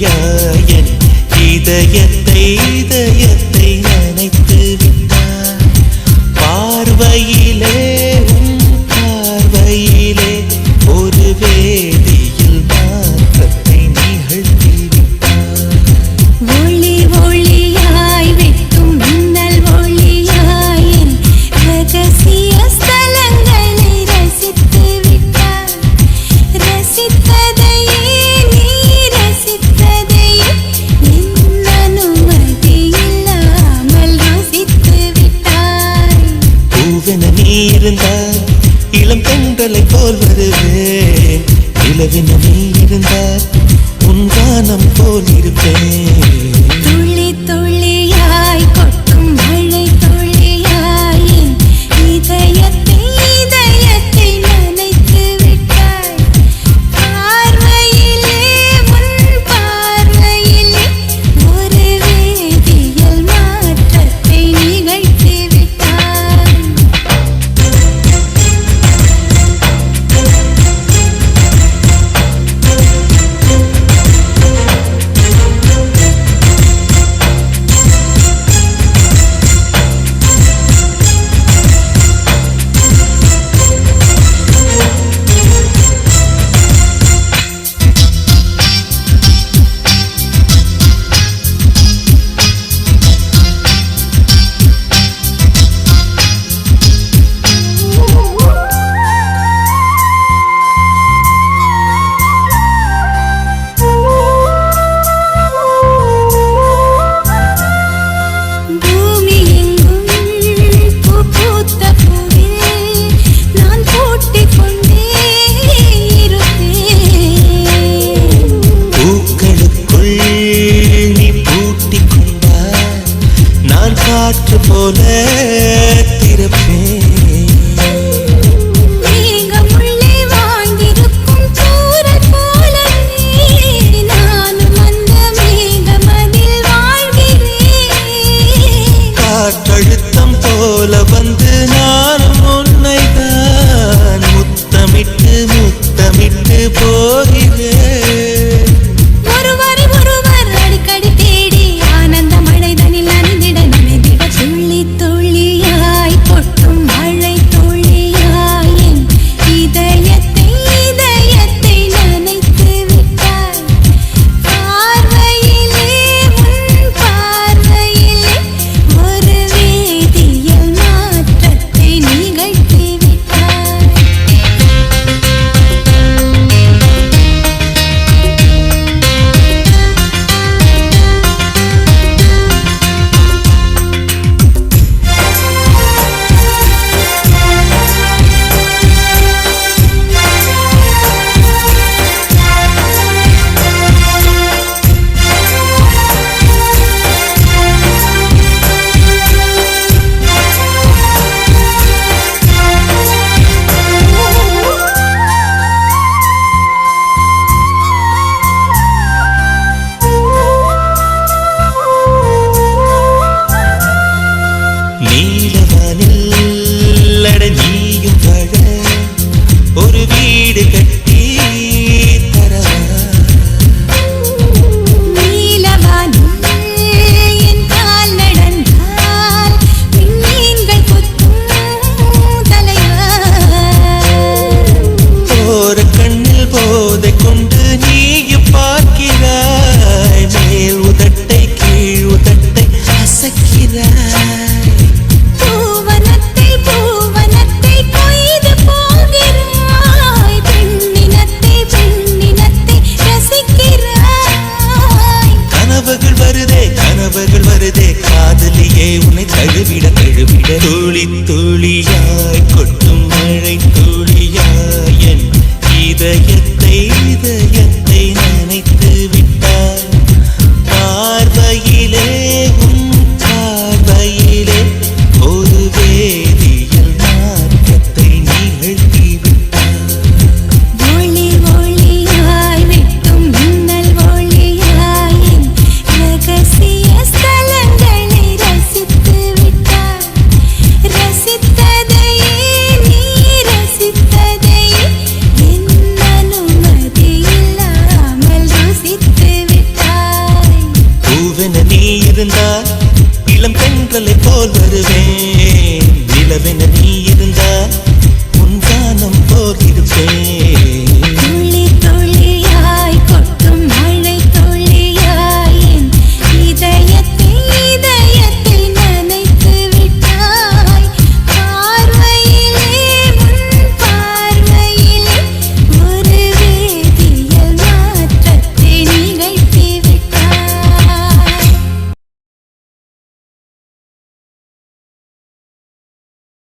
துளியாயன் இதயத்தை நனைத்து விட்டார். பார்வையிலே பார்வையிலே ஒரு வேதியில் மாற்றத்தை நிகழ்த்தி விட்டார். ஒளி ஒளியாய் வெட்டும் மின்னல் ஒளியாயின் ரகசிய ஸ்தலங்களை ரசித்து விட்டார். ரசித்ததையே நீ ரசித்ததையே என் அனுமதி இல்லாமல் ருசித்து விட்டாய். பூவென நீ இருந்தால் இளம் பெண்களை போல் வருவேன். நிலவென நீ இருந்தால் உன் கானம் போல் இருப்பேன். துளி துளியாய் கொட்டும் மழை துளியாயின் இதயத்தை நனைத்து விட்டாய். பார்வையிலே உன் பார்வையிலே ஒரு வேதியியல் மாற்றத்தை நிகழ்த்தி விட்டாய். காற்று போல திறப்பேன். மேகமுள்ளே வாழ்ந்திருக்கும் சூரன் போலவே நானும் அந்த மேகமதில் வாழ்கிறேன். காற்றழுத்தம் போல வந்து நானும் உன்னைதான் முத்தமிட்டு முத்தமிட்டு போகிறேன். ஒருவரை ஒருவர் அடிக்கடி தேடி ஆனந்த மழைதனில் நனைந்திட நனைந்திட துளி துளியாய் கொட்டும் மழை துளியாயின் இதயத்தை நனைத்து விட்டாய். பார்வையிலே உன் பார்வையிலே ஒரு வேதியியல் மாற்றத்தை நிகழ்த்தி விட்டாய். நீலவானில் அடங்கியும் வாழ ஒரு வீடு கட்டி தரவா. நீலவானில் என் கால் நடந்தால் விண்மீன்கள் கொத்தும் தலைவா. போற கண்ணில் போதை கொண்டு நீயும் பார்க்கிறாய். மேல் உதட்டை கீழ் உதட்டை அசைக்கிறாய். பூவனத்தை கொய்து போகிறாய். பெண்ணினத்தை ரசிக்கிறாய். கனவுகள் வருதே காதலியே உன்னை தழுவிட துளி துளியாய் கொட்டும் மழை துளியாய் என் இதயத்தை நனைத்து விட்டாய். பார்வையிலே உன் பார்வையிலே ஒரு வேதியியல் மாற்றத்தை நிகழ்த்தி விட்டாய். ஒளி ஒளியாய் வெட்டும் மின்னல் ஒளியாயின் ரகசிய ஸ்தலங்களை ரசித்து விட்டாய். ரசித்ததையே நீ போல் வருவேன் நிலவென நீ